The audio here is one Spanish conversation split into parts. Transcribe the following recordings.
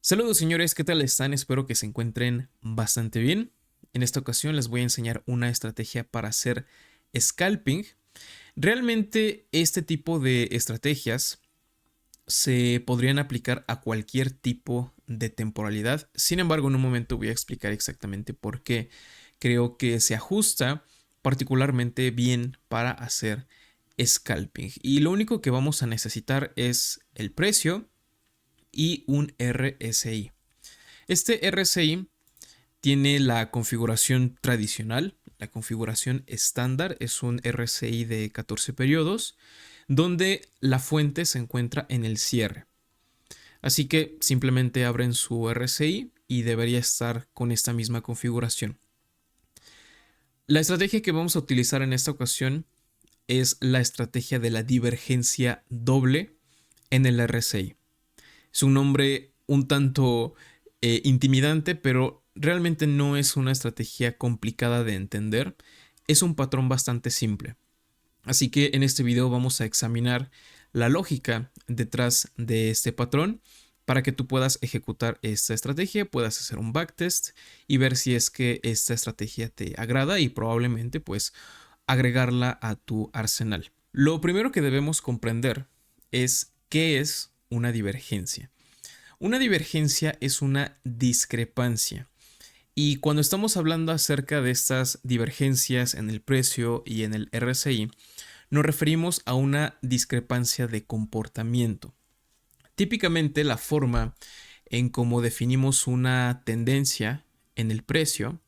Saludos señores, ¿qué tal están? Espero que se encuentren bastante bien. En esta ocasión les voy a enseñar una estrategia para hacer scalping. Realmente este tipo de estrategias se podrían aplicar a cualquier tipo de temporalidad. Sin embargo, en un momento voy a explicar exactamente por qué creo que se ajusta particularmente bien para hacer scalping. Y lo único que vamos a necesitar es el precio y un RSI. Este RSI tiene la configuración tradicional, la configuración estándar es un RSI de 14 periodos, donde la fuente se encuentra en el cierre. Así que simplemente abren su RSI y debería estar con esta misma configuración. La estrategia que vamos a utilizar en esta ocasión es la estrategia de la divergencia doble en el RSI. Es un nombre un tanto intimidante, pero realmente no es una estrategia complicada de entender. Es un patrón bastante simple. Así que en este video vamos a examinar la lógica detrás de este patrón para que tú puedas ejecutar esta estrategia, puedas hacer un backtest y ver si es que esta estrategia te agrada y probablemente pues agregarla a tu arsenal. Lo primero que debemos comprender es qué es una divergencia. Una divergencia es una discrepancia. Y cuando estamos hablando acerca de estas divergencias en el precio y en el RSI, nos referimos a una discrepancia de comportamiento. Típicamente la forma en cómo definimos una tendencia en el precio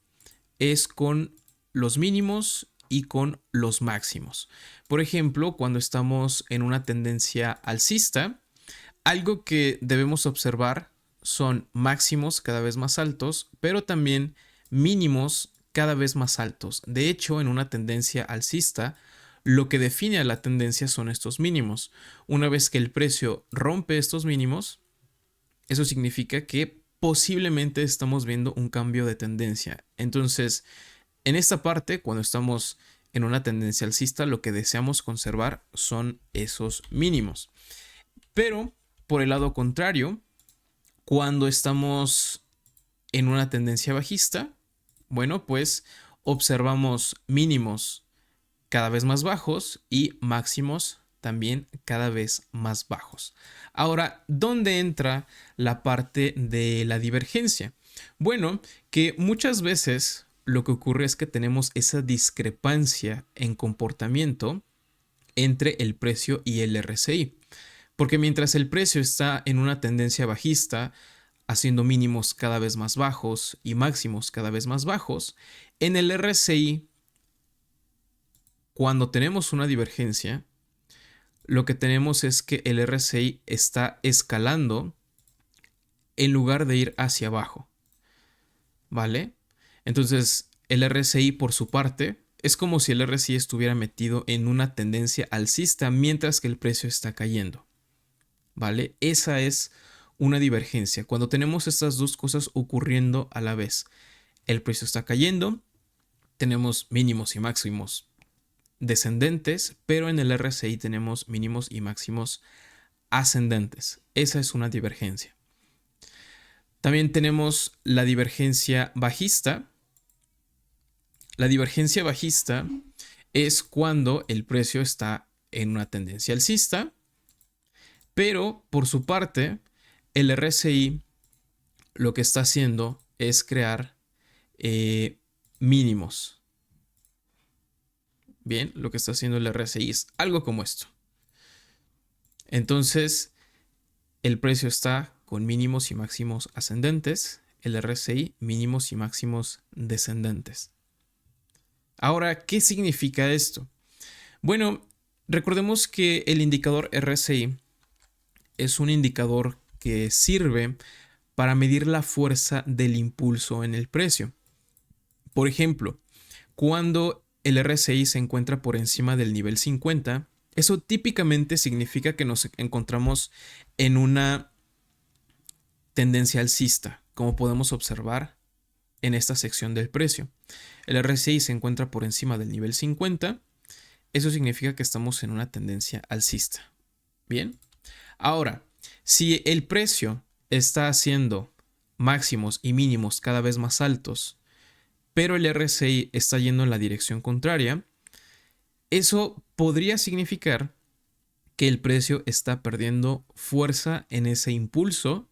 es con los mínimos y con los máximos. Por ejemplo, cuando estamos en una tendencia alcista, algo que debemos observar son máximos cada vez más altos, pero también mínimos cada vez más altos. De hecho, en una tendencia alcista, lo que define a la tendencia son estos mínimos. Una vez que el precio rompe estos mínimos, eso significa que posiblemente estamos viendo un cambio de tendencia. Entonces, en esta parte, cuando estamos en una tendencia alcista, lo que deseamos conservar son esos mínimos. Pero, por el lado contrario, cuando estamos en una tendencia bajista, bueno, pues observamos mínimos cada vez más bajos y máximos también cada vez más bajos. Ahora, ¿dónde entra la parte de la divergencia? Bueno, que muchas veces lo que ocurre es que tenemos esa discrepancia en comportamiento entre el precio y el RSI. Porque mientras el precio está en una tendencia bajista, haciendo mínimos cada vez más bajos y máximos cada vez más bajos, en el RSI, cuando tenemos una divergencia, lo que tenemos es que el RSI está escalando en lugar de ir hacia abajo. ¿Vale? Entonces, el RSI por su parte es como si el RSI estuviera metido en una tendencia alcista mientras que el precio está cayendo. ¿Vale? Esa es una divergencia. Cuando tenemos estas dos cosas ocurriendo a la vez, el precio está cayendo, tenemos mínimos y máximos descendentes, pero en el RSI tenemos mínimos y máximos ascendentes. Esa es una divergencia. También tenemos la divergencia bajista. La divergencia bajista es cuando el precio está en una tendencia alcista, pero por su parte, el RSI lo que está haciendo es crear mínimos. Bien, lo que está haciendo el RSI es algo como esto. Entonces, el precio está con mínimos y máximos ascendentes, el RSI mínimos y máximos descendentes. Ahora, ¿qué significa esto? Bueno, recordemos que el indicador RSI es un indicador que sirve para medir la fuerza del impulso en el precio. Por ejemplo, cuando el RSI se encuentra por encima del nivel 50, eso típicamente significa que nos encontramos en una tendencia alcista, como podemos observar en esta sección del precio. El RSI se encuentra por encima del nivel 50, eso significa que estamos en una tendencia alcista. Bien, ahora, si el precio está haciendo máximos y mínimos cada vez más altos, pero el RSI está yendo en la dirección contraria, eso podría significar que el precio está perdiendo fuerza en ese impulso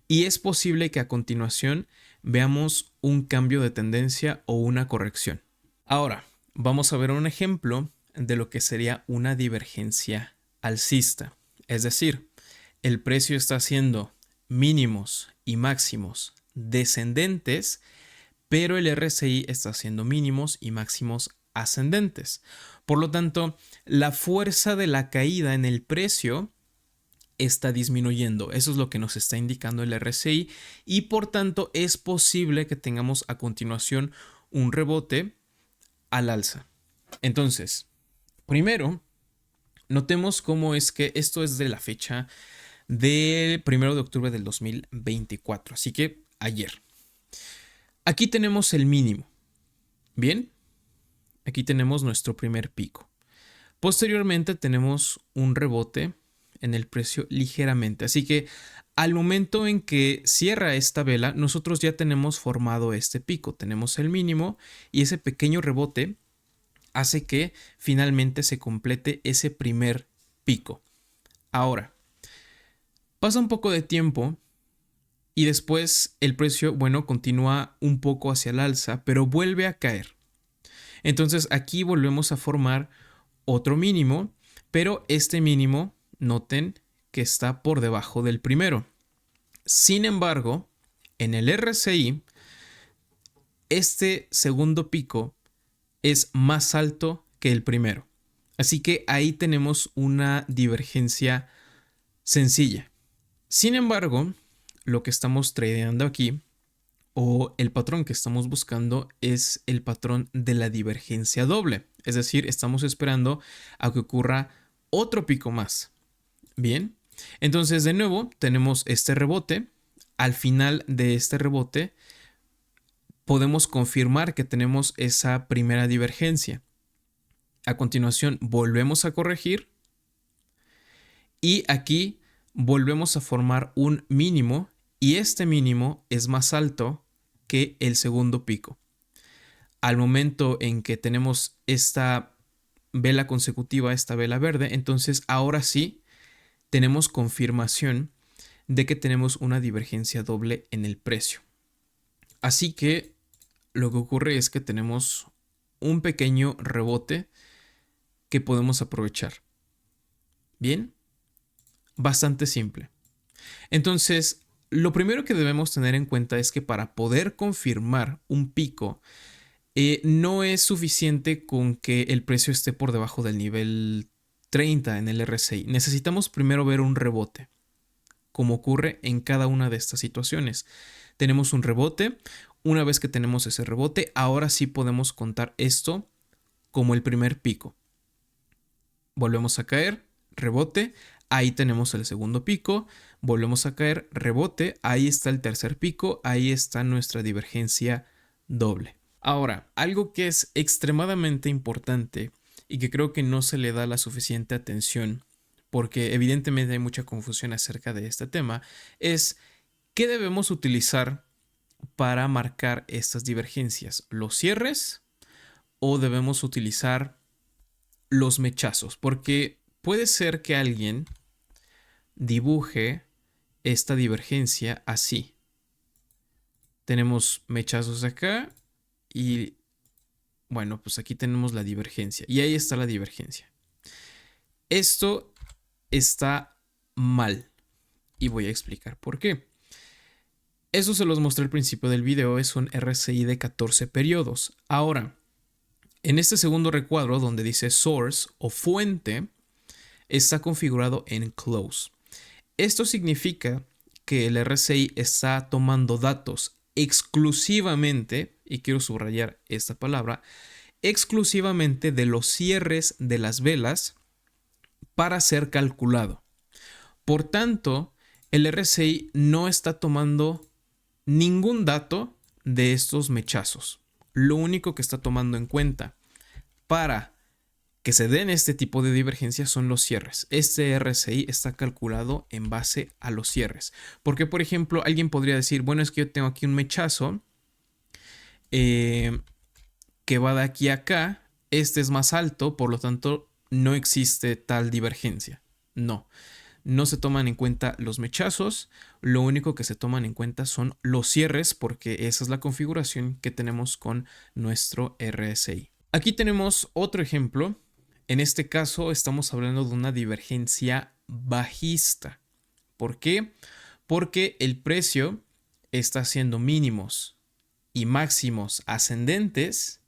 y es posible que a continuación veamos un cambio de tendencia o una corrección. Ahora, vamos a ver un ejemplo de lo que sería una divergencia alcista. Es decir, el precio está haciendo mínimos y máximos descendentes, pero el RSI está haciendo mínimos y máximos ascendentes. Por lo tanto, la fuerza de la caída en el precio está disminuyendo. Eso es lo que nos está indicando el RSI y por tanto es posible que tengamos a continuación un rebote al alza. Entonces, primero, notemos cómo es que esto es de la fecha del 1 de octubre del 2024, así que ayer. Aquí tenemos el mínimo. Bien, aquí tenemos nuestro primer pico. Posteriormente tenemos un rebote en el precio ligeramente. Así que al momento en que cierra esta vela, nosotros ya tenemos formado este pico. Tenemos el mínimo y ese pequeño rebote hace que finalmente se complete ese primer pico. Ahora, pasa un poco de tiempo y después el precio, bueno, continúa un poco hacia el alza, pero vuelve a caer. Entonces aquí volvemos a formar otro mínimo, pero este mínimo, noten que está por debajo del primero. Sin embargo, en el RSI, este segundo pico es más alto que el primero. Así que ahí tenemos una divergencia sencilla. Sin embargo, lo que estamos tradeando aquí, o el patrón que estamos buscando, es el patrón de la divergencia doble. Es decir, estamos esperando a que ocurra otro pico más. Bien, entonces de nuevo tenemos este rebote. Al final de este rebote podemos confirmar que tenemos esa primera divergencia. A continuación volvemos a corregir y aquí volvemos a formar un mínimo y este mínimo es más alto que el segundo pico. Al momento en que tenemos esta vela consecutiva, esta vela verde, entonces ahora sí tenemos confirmación de que tenemos una divergencia doble en el precio. Así que lo que ocurre es que tenemos un pequeño rebote que podemos aprovechar. Bien, bastante simple. Entonces, lo primero que debemos tener en cuenta es que para poder confirmar un pico, no es suficiente con que el precio esté por debajo del nivel 30 en el RSI. Necesitamos primero ver un rebote, como ocurre en cada una de estas situaciones. Tenemos un rebote. Una vez que tenemos ese rebote, ahora sí podemos contar esto como el primer pico. Volvemos a caer, rebote, ahí tenemos el segundo pico, volvemos a caer, rebote, ahí está el tercer pico, ahí está nuestra divergencia doble. Ahora, algo que es extremadamente importante y que creo que no se le da la suficiente atención, porque evidentemente hay mucha confusión acerca de este tema, es ¿qué debemos utilizar para marcar estas divergencias? ¿Los cierres o debemos utilizar los mechazos? Porque puede ser que alguien dibuje esta divergencia así. Tenemos mechazos acá y bueno, pues aquí tenemos la divergencia y ahí está la divergencia. Esto está mal y voy a explicar por qué. Eso se los mostré al principio del video, es un RSI de 14 periodos. Ahora, en este segundo recuadro donde dice source o fuente, está configurado en close. Esto significa que el RSI está tomando datos exclusivamente, y quiero subrayar esta palabra, exclusivamente de los cierres de las velas para ser calculado. Por tanto, el RSI no está tomando ningún dato de estos mechazos. Lo único que está tomando en cuenta para que se den este tipo de divergencias son los cierres. Este RSI está calculado en base a los cierres. Porque, por ejemplo, alguien podría decir, bueno, es que yo tengo aquí un mechazo que va de aquí a acá. Este es más alto, por lo tanto, no existe tal divergencia. No se toman en cuenta los mechazos, lo único que se toman en cuenta son los cierres porque esa es la configuración que tenemos con nuestro RSI. Aquí tenemos otro ejemplo. En este caso estamos hablando de una divergencia bajista. ¿Por qué? Porque el precio está haciendo mínimos y máximos ascendentes,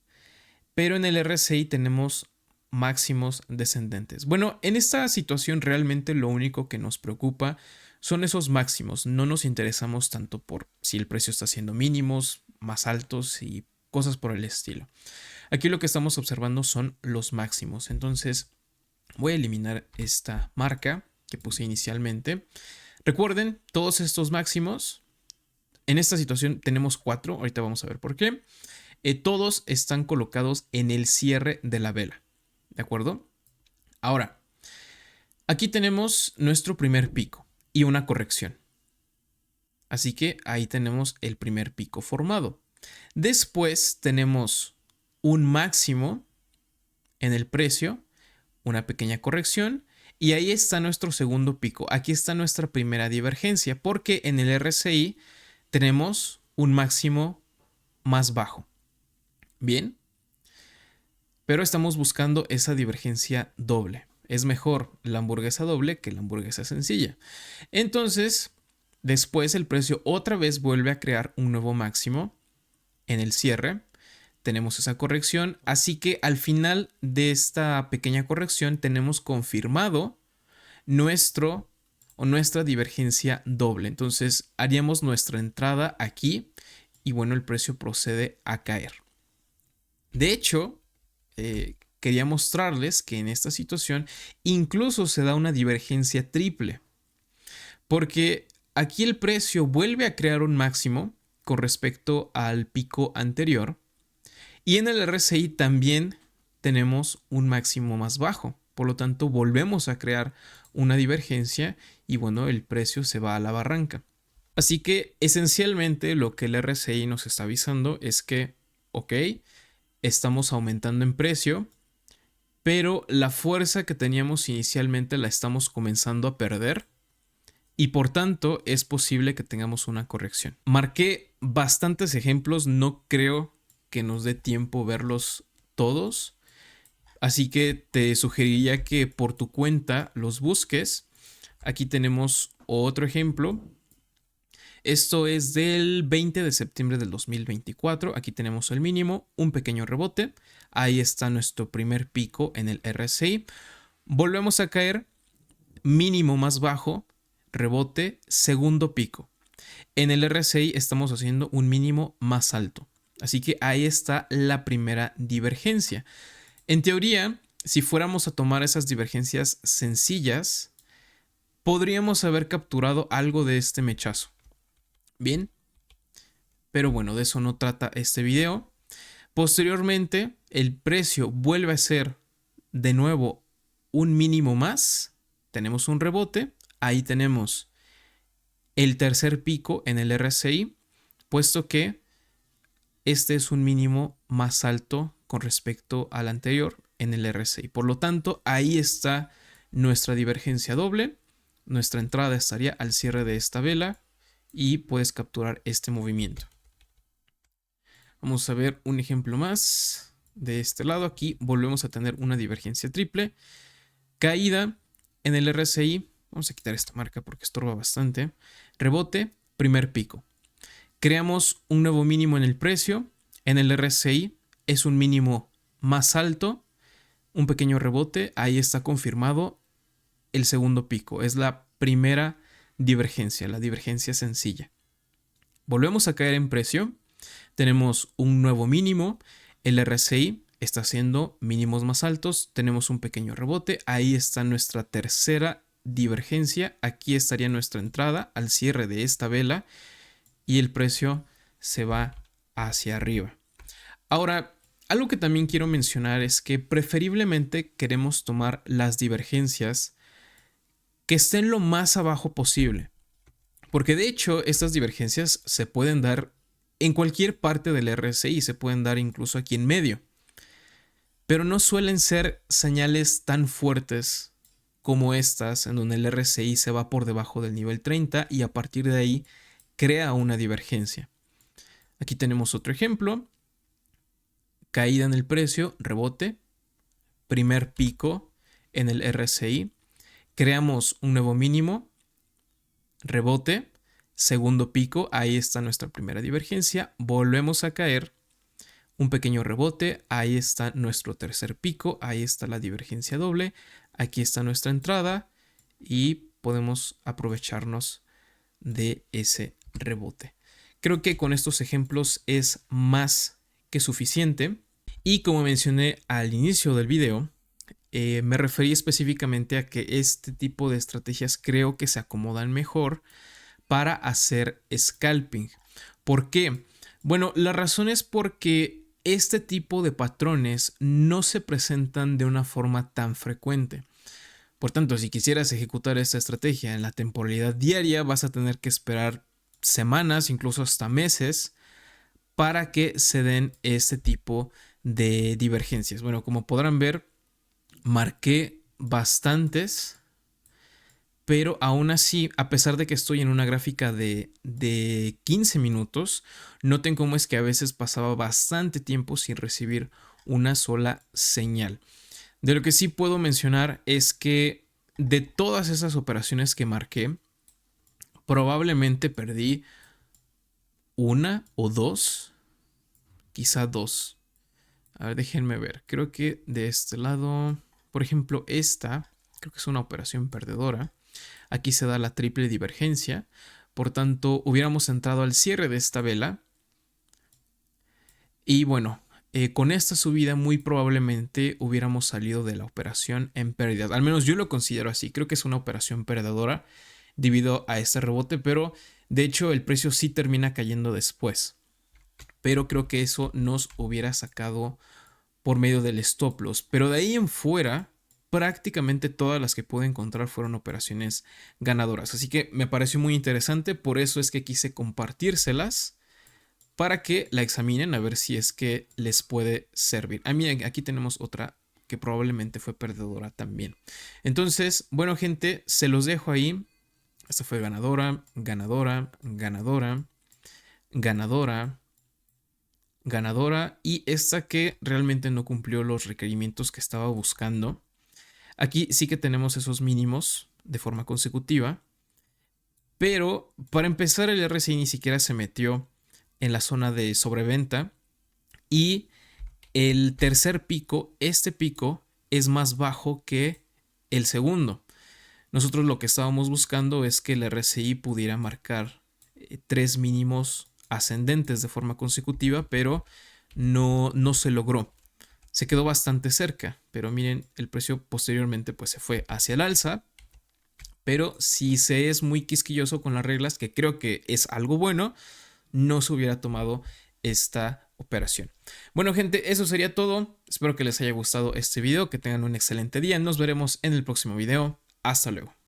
pero en el RSI tenemos máximos descendentes. Bueno, en esta situación realmente lo único que nos preocupa son esos máximos. No nos interesamos tanto por si el precio está haciendo mínimos, más altos y cosas por el estilo. Aquí lo que estamos observando son los máximos. Entonces voy a eliminar esta marca que puse inicialmente. Recuerden, todos estos máximos, en esta situación tenemos 4. Ahorita vamos a ver por qué. Todos están colocados en el cierre de la vela. ¿De acuerdo? Ahora, aquí tenemos nuestro primer pico y una corrección. Así que ahí tenemos el primer pico formado. Después tenemos un máximo en el precio, una pequeña corrección y ahí está nuestro segundo pico. Aquí está nuestra primera divergencia porque en el RSI tenemos un máximo más bajo. Bien. Pero estamos buscando esa divergencia doble. Es mejor la hamburguesa doble que la hamburguesa sencilla. Entonces, después el precio otra vez vuelve a crear un nuevo máximo en el cierre. Tenemos esa corrección. Así que al final de esta pequeña corrección tenemos confirmado nuestra divergencia doble. Entonces haríamos nuestra entrada aquí y bueno, el precio procede a caer. De hecho, quería mostrarles que en esta situación incluso se da una divergencia triple, porque aquí el precio vuelve a crear un máximo con respecto al pico anterior y en el RSI también tenemos un máximo más bajo, por lo tanto volvemos a crear una divergencia y bueno, el precio se va a la barranca. Así que esencialmente lo que el RSI nos está avisando es que, ok, estamos aumentando en precio, pero la fuerza que teníamos inicialmente la estamos comenzando a perder y por tanto es posible que tengamos una corrección. Marqué bastantes ejemplos, no creo que nos dé tiempo verlos todos, así que te sugeriría que por tu cuenta los busques. Aquí tenemos otro ejemplo. Esto es del 20 de septiembre del 2024. Aquí tenemos el mínimo, un pequeño rebote. Ahí está nuestro primer pico en el RSI. Volvemos a caer, mínimo más bajo, rebote, segundo pico. En el RSI estamos haciendo un mínimo más alto. Así que ahí está la primera divergencia. En teoría, si fuéramos a tomar esas divergencias sencillas, podríamos haber capturado algo de este mechazo. Bien, pero bueno, de eso no trata este video. Posteriormente, el precio vuelve a ser de nuevo un mínimo más. Tenemos un rebote. Ahí tenemos el tercer pico en el RSI, puesto que este es un mínimo más alto con respecto al anterior en el RSI. Por lo tanto, ahí está nuestra divergencia doble. Nuestra entrada estaría al cierre de esta vela y puedes capturar este movimiento. Vamos a ver un ejemplo más de este lado. Aquí volvemos a tener una divergencia triple, caída en el RSI. Vamos a quitar esta marca porque estorba bastante. Rebote, primer pico. Creamos un nuevo mínimo en el precio. En el RSI es un mínimo más alto, un pequeño rebote. Ahí está confirmado el segundo pico. Es la primera divergencia, la divergencia sencilla. Volvemos a caer en precio. Tenemos un nuevo mínimo. El RSI está haciendo mínimos más altos. Tenemos un pequeño rebote. Ahí está nuestra tercera divergencia. Aquí estaría nuestra entrada al cierre de esta vela y el precio se va hacia arriba. Ahora, Algo que también quiero mencionar es que preferiblemente queremos tomar las divergencias que estén lo más abajo posible. Porque de hecho estas divergencias se pueden dar en cualquier parte del RSI, se pueden dar incluso aquí en medio. Pero no suelen ser señales tan fuertes como estas, en donde el RSI se va por debajo del nivel 30 y a partir de ahí crea una divergencia. Aquí tenemos otro ejemplo. Caída en el precio, rebote, primer pico en el RSI, creamos un nuevo mínimo, rebote, segundo pico, ahí está nuestra primera divergencia, volvemos a caer, un pequeño rebote, ahí está nuestro tercer pico, ahí está la divergencia doble, aquí está nuestra entrada y podemos aprovecharnos de ese rebote. Creo que con estos ejemplos es más que suficiente. Y como mencioné al inicio del video, me referí específicamente a que este tipo de estrategias creo que se acomodan mejor para hacer scalping. ¿Por qué? Bueno, la razón es porque este tipo de patrones no se presentan de una forma tan frecuente. Por tanto, si quisieras ejecutar esta estrategia en la temporalidad diaria, vas a tener que esperar semanas, incluso hasta meses, para que se den este tipo de divergencias. Bueno, como podrán ver, marqué bastantes, pero aún así, a pesar de que estoy en una gráfica de 15 minutos, noten cómo es que a veces pasaba bastante tiempo sin recibir una sola señal. De lo que sí puedo mencionar es que de todas esas operaciones que marqué, probablemente perdí una o dos, quizá dos. A ver, déjenme ver. Creo que de este lado, por ejemplo, esta, creo que es una operación perdedora. Aquí se da la triple divergencia. Por tanto, hubiéramos entrado al cierre de esta vela. Y bueno, con esta subida muy probablemente hubiéramos salido de la operación en pérdida. Al menos yo lo considero así. Creo que es una operación perdedora debido a este rebote, pero de hecho el precio sí termina cayendo después. Pero creo que eso nos hubiera sacado por medio del stop loss. Pero de ahí en fuera, prácticamente todas las que pude encontrar fueron operaciones ganadoras. Así que me pareció muy interesante, por eso es que quise compartírselas para que la examinen a ver si es que les puede servir. A mí aquí tenemos otra que probablemente fue perdedora también. Entonces, bueno gente, se los dejo ahí. Esta fue ganadora, ganadora, ganadora, ganadora, ganadora y esta que realmente no cumplió los requerimientos que estaba buscando. Aquí sí que tenemos esos mínimos de forma consecutiva, pero para empezar el RSI ni siquiera se metió en la zona de sobreventa y el tercer pico, este pico es más bajo que el segundo. Nosotros lo que estábamos buscando es que el RSI pudiera marcar tres mínimos ascendentes de forma consecutiva, pero no se logró. Se quedó bastante cerca, pero miren, el precio posteriormente pues se fue hacia el alza. Pero si se es muy quisquilloso con las reglas, que creo que es algo bueno, no se hubiera tomado esta operación. Bueno gente, eso sería todo. Espero que les haya gustado este video, que tengan un excelente día. Nos veremos en el próximo video. Hasta luego.